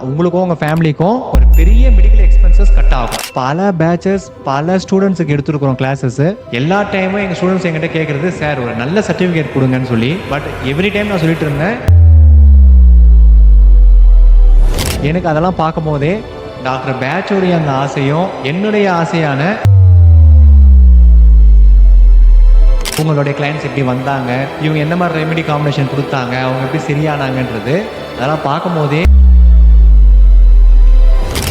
உங்களுக்கும் உங்கள் ஃபேமிலிக்கும் ஒரு பெரிய மெடிக்கல் எக்ஸ்பென்சஸ் கட் ஆகும். பல பேச்சஸ் பல ஸ்டூடெண்ட்ஸுக்கு எடுத்துருக்கிறோம் கிளாஸஸ். எல்லா டைமும் எங்கள் ஸ்டூடெண்ட்ஸ் எங்கிட்ட கேட்குறது, சார் ஒரு நல்ல சர்டிஃபிகேட் கொடுங்கன்னு சொல்லி. பட் எவ்ரி டைம் நான் சொல்லிட்டு இருந்தேன். எனக்கு அதெல்லாம் பார்க்கும் போதே டாக்டர் பேட்சோடைய அந்த ஆசையும் என்னுடைய ஆசையான உங்களுடைய கிளைண்ட்ஸ் எப்படி வந்தாங்க, இவங்க என்ன மாதிரி ரெமெடி காம்பினேஷன் கொடுத்தாங்க, அவங்க எப்படி சரியானாங்கன்றது அதெல்லாம் பார்க்கும்போதே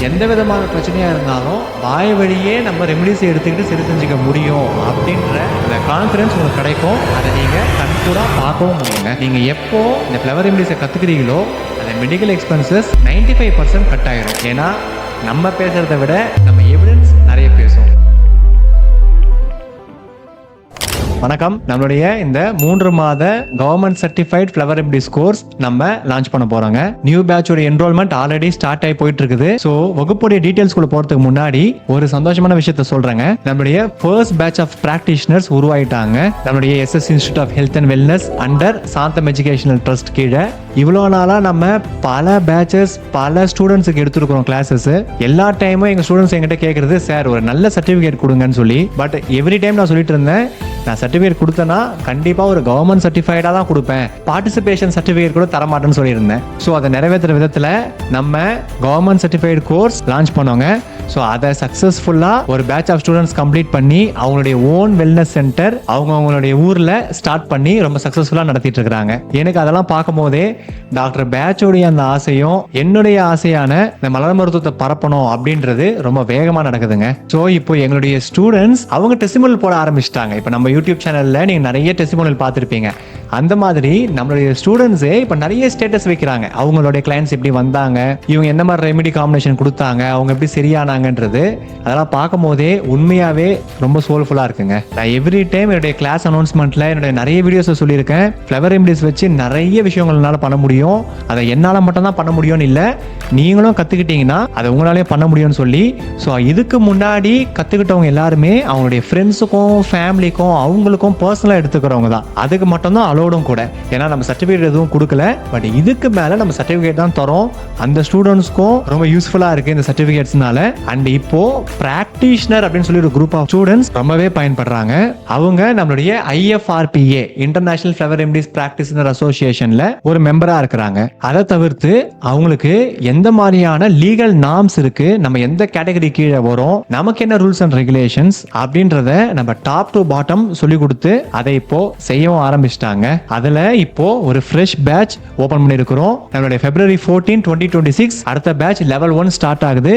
எந்த விதமான பிரச்சனையாக இருந்தாலும் வாய் வழியே நம்ம ரெமெடிஸை எடுத்துக்கிட்டு சரி செஞ்சுக்க முடியும் அப்படின்ற அந்த கான்ஃபிடன்ஸ் உங்களுக்கு கிடைக்கும். அதை நீங்கள் கண்கூடாக பார்க்கவும் முடியுங்க. நீங்கள் எப்போ இந்த ஃப்ளவர் ரெமெடிஸை கற்றுக்கிறீங்களோ அந்த மெடிக்கல் எக்ஸ்பென்சஸ் 95% கட் ஆயிரும். ஏன்னா நம்ம பேசுகிறத விட நம்ம எவிடன்ஸ் நிறைய பேசும். வணக்கம். நம்மளுடைய இந்த 3 மாத government certified flower remedies course நம்ம லான்ச் பண்ண போறோங்க. நியூ பேட்சோட என்ரோல்மெண்ட் ஆல்ரெடி ஸ்டார்ட் ஆகி போயிட்டு இருக்குது. ஸோ வகுப்புடைய டீடைல்ஸ்குள்ள போறதுக்கு முன்னாடி ஒரு சந்தோஷமான விஷயத்த சொல்றேங்க. நம்மளுடைய ஃபர்ஸ்ட் பேட்ச் ஆஃப் பிராக்டிஷனர்ஸ் உருவாயிட்டாங்க. நம்மளுடைய SS institute of health and wellness under Shantham educational trust கீழே இவ்வளோ நாளாக நம்ம பல பேச்சஸ் பல ஸ்டூடெண்ட்ஸுக்கு எடுத்துருக்கிறோம் கிளாஸஸ். எல்லா டைமும் எங்கள் ஸ்டூடெண்ட்ஸ் எங்கிட்ட கேட்குறது, சார் ஒரு நல்ல சர்டிஃபிகேட் கொடுங்கன்னு சொல்லி. பட் எவ்ரி டைம் நான் சொல்லிட்டு இருந்தேன், நான் சர்டிஃபிகேட் கொடுத்தேன்னா கண்டிப்பாக ஒரு கவர்மெண்ட் சர்டிஃபைடாக தான் கொடுப்பேன், பார்ட்டிசிபேஷன் சர்டிஃபிகேட் கூட தரமாட்டேன்னு சொல்லியிருந்தேன். ஸோ அதை நிறைவேற்றுற விதத்தில் நம்ம கவர்மெண்ட் சர்டிஃபைடு கோர்ஸ் லான்ச் பண்ணோங்க. ஸோ அதை சக்ஸஸ்ஃபுல்லாக ஒரு பேட்ச் ஆஃப் ஸ்டூடெண்ட்ஸ் கம்ப்ளீட் பண்ணி அவங்களுடைய ஓன் வெல்னஸ் சென்டர் அவங்களுடைய ஊரில் ஸ்டார்ட் பண்ணி ரொம்ப சக்ஸஸ்ஃபுல்லாக நடத்திட்டு இருக்கிறாங்க. எனக்கு அதெல்லாம் பார்க்கும் போதே டாக்டர் பேட்சோடைய அந்த ஆசையும் என்னுடைய ஆசையான இந்த மலர் மருத்துவத்தை பரப்பணும் அப்படின்றது ரொம்ப வேகமாக நடக்குதுங்க. ஸோ இப்போ எங்களுடைய ஸ்டூடெண்ட்ஸ் அவங்க டெஸ்டிமோனியல் போட ஆரம்பிச்சிட்டாங்க. இப்போ நம்ம யூடியூப் சேனலில் நீங்கள் நிறைய டெஸ்டிமோனியல் பார்த்துருப்பீங்க. அந்த மாதிரி நம்மளுடைய ஸ்டூடெண்ட்ஸே இப்போ நிறைய ஸ்டேட்டஸ் வைக்கிறாங்க. அவங்களுடைய கிளைண்ட்ஸ் எப்படி வந்தாங்க, இவங்க என்ன மாதிரி ரெமெடி காம்பினேஷன் கொடுத்தாங்க, அவங்க எப்படி சரியானாங்கன்றது அதெல்லாம் பார்க்கும் போதே உண்மையாகவே ரொம்ப சோல்ஃபுல்லாக இருக்குங்க. நான் எவ்ரி டைம் என்னுடைய கிளாஸ் அனௌன்ஸ்மெண்ட்டில் என்னுடைய நிறைய வீடியோஸை சொல்லியிருக்கேன். ஃப்ளவர் ரெமெடிஸ் வச்சு நிறைய விஷயங்கள்னால பண்ண முடியும். அதை என்னால் மட்டும்தான் பண்ண முடியும்னு இல்லை, நீங்களும் கற்றுக்கிட்டீங்கன்னா அதை உங்களாலே பண்ண முடியும்னு சொல்லி. ஸோ இதுக்கு முன்னாடி கற்றுக்கிட்டவங்க எல்லாருமே அவங்களுடைய ஃப்ரெண்ட்ஸுக்கும் ஃபேமிலிக்கும் அவங்களுக்கும் பர்சனலாக எடுத்துக்கிறவங்க தான். அதுக்கு மட்டும்தான் அலோடும் கூட. ஏன்னா நம்ம சர்டிஃபிகேட் எதுவும் கொடுக்கல. பட் இதுக்கு மேலே நம்ம சர்டிஃபிகேட் தான் தரோம். அந்த ஸ்டூடெண்ட்ஸ்க்கும் ரொம்ப யூஸ்ஃபுல்லாக இருக்குது இந்த சர்டிஃபிகேட்ஸ்னால. அண்ட் இப்போ பிராக்டிஷனர் அப்படின்னு சொல்லி ஒரு குரூப் ஆஃப் ஸ்டூடெண்ட்ஸ் ரொம்பவே பயன்படுறாங்க. அவங்க நம்மளுடைய IFRPA international flower remedies practitioner அசோசியேஷன்ல ஒரு மெம்பரா இருக்கிறாங்க. அதை தவிர்த்து அவங்களுக்கு எந்த மாதிரியான லீகல் நார்ம்ஸ் இருக்கு, நம்ம எந்த கேட்டகரி கீழே வரும், நமக்கு என்ன ரூல்ஸ் அண்ட் ரெகுலேஷன்ஸ் அப்படின்றத நம்ம டாப் டு பாட்டம் சொல்லி கொடுத்து அதை இப்போ செய்யவும் ஆரம்பிச்சிட்டாங்க. அதுல இப்போ ஒரு ஃப்ரெஷ் பேட்ச் ஓபன் பண்ணிருக்கிறோம். நம்மளுடைய February 14, 2026 அடுத்த பேட்ச் லெவல் 1 ஸ்டார்ட் ஆகுது.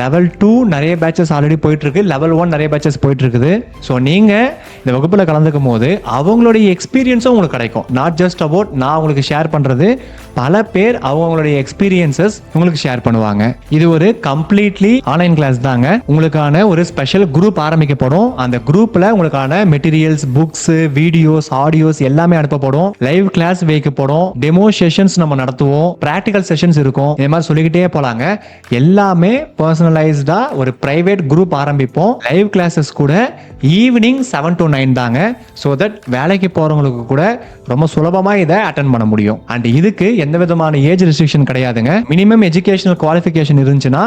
லெவல் 2 நிறைய பேட்சஸ் ஆல்ரெடி போயிட்டு இருக்கு. லெவல் 1 நிறைய பேட்சஸ் போயிட்டு இருக்குது. ஸோ நீங்க இந்த வகுப்புல கலந்துக்கும் போது அவங்களுடைய எக்ஸ்பீரியன்ஸும் உங்களுக்கு கிடைக்கும். நாட் ஜஸ்ட் அபவுட் நான் உங்களுக்கு ஷேர் பண்றது, பல பேர் அவங்களுடைய எக்ஸ்பீரியன்சஸ் உங்களுக்கு ஷேர் பண்ணுவாங்க. இது ஒரு கம்ப்ளீட்லி ஆன்லைன் கிளாஸ் தாங்க. உங்களுக்கான ஒரு ஸ்பெஷல் குரூப் ஆரம்பிக்கப்படும். அந்த குரூப்ல உங்களுக்கான மெட்டீரியல்ஸ், புக்ஸ், வீடியோஸ், ஆடியோஸ் எல்லாமே அனுப்பப்படும். லைவ் கிளாஸ் வைக்கப்படும். டெமோ செஷன்ஸ் நம்ம நடத்துவோம். பிராக்டிகல் செஷன்ஸ் இருக்கும். இந்த மாதிரி சொல்லிக்கிட்டே போலாங்க. எல்லாமே பர்சனலைஸ்டா ஒரு பிரைவேட் குரூப் ஆரம்பிப்போம். லைவ் கிளாஸஸ் கூட ஈவினிங் 7 to 9 தாங்க. ஸோ தட் வேலைக்கு போறவங்களுக்கு கூட ரொம்ப சுலபமா இதை அட்டென்ட் பண்ண முடியும். அண்ட் இதுக்கு எந்த விதமான ஏஜ் ரெஸ்ட்ரிக்ஷன் கிடையாதுங்க. மினிமம் எஜுகேஷனல் குவாலிஃபிகேஷன் இருந்துச்சுன்னா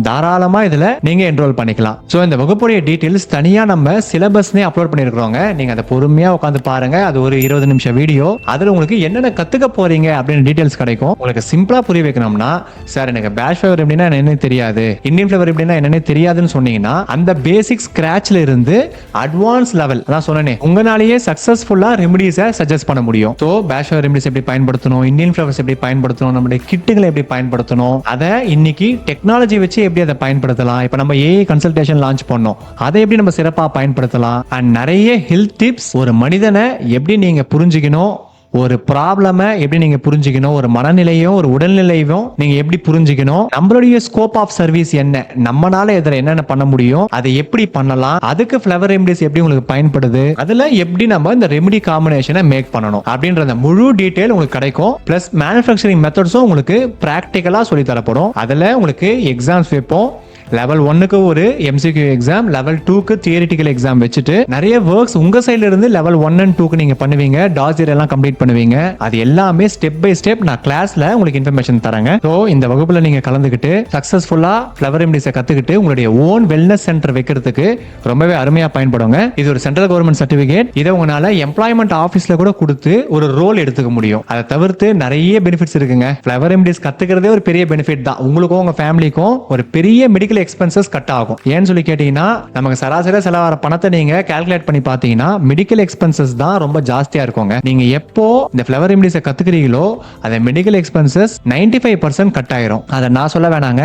தாராளமா இதுல நீங்க என்ரோல் பண்ணிக்கலாம். ஸோ இந்த வகுப்புடைய டீடைல்ஸ் தனியா நம்ம சிலபஸ்னே அப்லோட் பண்ணிருக்கிறோங்க. நீங்க அதை பொறுமையா உட்காந்து பாருங்க. அது ஒரு 20 நிமிஷம் வீடியோ. அதுல உங்களுக்கு என்னென்ன கத்துக்க போறீங்க அப்படின்னு டீடைல்ஸ் கிடைக்கும். உங்களுக்கு சிம்பிளா புரிய வைக்கணும்னா, சார் எனக்கு பேட்ச் ஃப்ளவர் எப்படின்னா என்னன்னு தெரியாது, இந்தியன் ஃப்ளவர் எப்படின்னா என்னன்னு தெரியாதுன்னு சொன்னீங்கன்னா அந்த பேசிக் ஸ்கிராச்ல இருந்து அட்வான்ஸ் லெவல் அதான் சொன்னேனே, உங்களாலேயே சக்சஸ்ஃபுல்லா ரெமெடிஸை சஜஸ்ட் பண்ண முடியும். ஸோ பேட்ச் ஃப்ளவர் ரெமெடிஸ் எப்படி பயன்படுத்தணும், இந்தியன் ஃப்ளவர்ஸ் எப்படி பயன்படுத்தணும், நம்மளுடைய கிட்டுகளை எப்படி பயன்படுத்தணும், அதை இன்னைக்கு டெக்னாலஜி வச்சு எப்படி அதை பயன்படுத்தலாம். இப்போ நம்ம AI கன்சல்டேஷன் லான்ச் பண்ணோம், அதை எப்படி நம்ம சிறப்பாக பயன்படுத்தலாம். அண்ட் நிறைய ஹெல்த் டிப்ஸ், ஒரு மனிதனை எப்படி நீங்க புரிஞ்சுக்கணும், ஒரு ப்ராப்ளமை எப்படி நீங்க புரிஞ்சுக்கணும், ஒரு மனநிலையும் ஒரு உடல்நிலையும் நீங்க எப்படி புரிஞ்சுக்கணும், நம்மளுடைய ஸ்கோப் ஆஃப் சர்வீஸ் என்ன, நம்மளால இதில் என்னென்ன பண்ண முடியும், அதை எப்படி பண்ணலாம், அதுக்கு ஃப்ளவர் ரெமெடிஸ் எப்படி உங்களுக்கு பயன்படுது, அதுல எப்படி நம்ம இந்த ரெமெடி காம்பினேஷனை மேக் பண்ணணும் அப்படின்ற அந்த முழு டீடைல் உங்களுக்கு கிடைக்கும். பிளஸ் மேனுஃபேக்சரிங் மெத்தட்ஸும் உங்களுக்கு பிராக்டிக்கலா சொல்லி தரப்படும். அதுல உங்களுக்கு எக்ஸாம்ஸ் வைப்போம். லெவல் 1க்கு ஒரு MCQ எக்ஸாம், லெவல் 2க்கு தியரிட்டிக்கல் எக்ஸாம் வச்சுட்டு நிறைய ஒர்க்ஸ் உங்க சைடுல இருந்து லெவல் 1 and 2க்கு நீங்க பண்ணுவீங்க, டாசியர் எல்லாம் கம்ப்ளீட் பண்ணுவீங்க. அது எல்லாமே ஸ்டெப் பை ஸ்டெப் நான் கிளாஸ்ல உங்களுக்கு இன்ஃபர்மேஷன் தரேங்க. ஸோ இந்த வகுப்புல நீங்க கலந்துக்கிட்டு சக்சஸ்ஃபுல்லா ஃப்ளவர் ரெமடிஸை கத்துக்கிட்டு உங்களுடைய ஓன் வெல்னஸ் சென்டர் வைக்கிறதுக்கு ரொம்பவே அருமையா பயன்படுங்க. இது ஒரு சென்ட்ரல் கவர்மெண்ட் சர்டிபிகேட். இதை உங்களால எம்ப்ளாய்மெண்ட் ஆபீஸ்ல கூட கொடுத்து ஒரு ரோல் எடுத்துக்க முடியும். அதை தவிர்த்து நிறைய பெனிஃபிட்ஸ் இருக்குங்க. ஃப்ளவர் ரெமடிஸ் கத்துக்கிறதே ஒரு பெரிய பெனிஃபிட் தான். உங்களுக்கும் உங்க ஃபேமிலிக்கும் ஒரு பெரிய மெடிக்கல் எக்ஸ்பென்சஸ் கட் ஆகும். ஏன்னு சொல்லி கேட்டீங்கன்னா, நமக்கு சராசரியா செலவாகிற பணத்தை நீங்க கால்குலேட் பண்ணி பார்த்தீங்கன்னா மெடிக்கல் எக்ஸ்பென்சஸ் தான் ரொம்ப ஜாஸ்தியா இருக்குங்க. நீங்க எப்போ இந்த ஃப்ளவர் ரெமடிஸை கத்துக்கிறீங்களோ அந்த மெடிக்கல் எக்ஸ்பென்சஸ் 95% கட் ஆயிரும். அதை நான் சொல்ல வேணாங்க,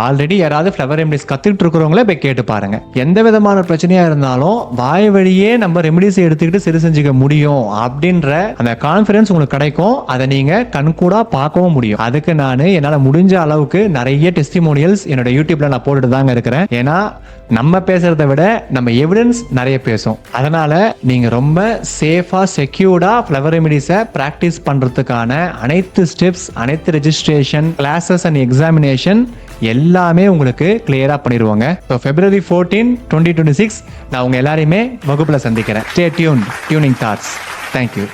ஆல்ரெடி யாராவது ஃப்ளவர் ரெமடிஸ் கத்துக்கிட்டு இருக்கிறவங்களே போய் கேட்டு பாருங்க. எந்த விதமான பிரச்சனையா இருந்தாலும் வாய் வழியே நம்ம ரெமடிஸ் எடுத்துக்கிட்டு சரி செஞ்சுக்க முடியும் அப்படின்ற அந்த கான்ஃபிடன்ஸ் உங்களுக்கு கிடைக்கும். அதை நீங்க கண்கூடா பார்க்கவும் முடியும். அதுக்கு நான் என்னால முடிஞ்ச அளவுக்கு நிறைய டெஸ்டிமோனியல்ஸ் என்னோட யூடியூப்ல நான் போட்டுட்டு தாங்க இருக்கிறேன். ஏன்னா நம்ம பேசுறதை விட நம்ம எவிடன்ஸ் நிறைய பேசும். அதனால நீங்க ரொம்ப சேஃபா செக்யூர்டா ஃப்ளவர் ரெமடிஸை பிராக்டிஸ் பண்றதுக்கான அனைத்து ஸ்டெப்ஸ், அனைத்து ரெஜிஸ்ட்ரேஷன், கிளாஸஸ் அண்ட் எக்ஸாமினேஷன் எல்லாமே உங்களுக்கு கிளியரா பண்ணிடுவாங்க. ஸோ February 14, 2026 நான் உங்க எல்லாரையுமே வகுப்புல சந்திக்கிறேன். Stay tune, tuning thoughts. Thank you.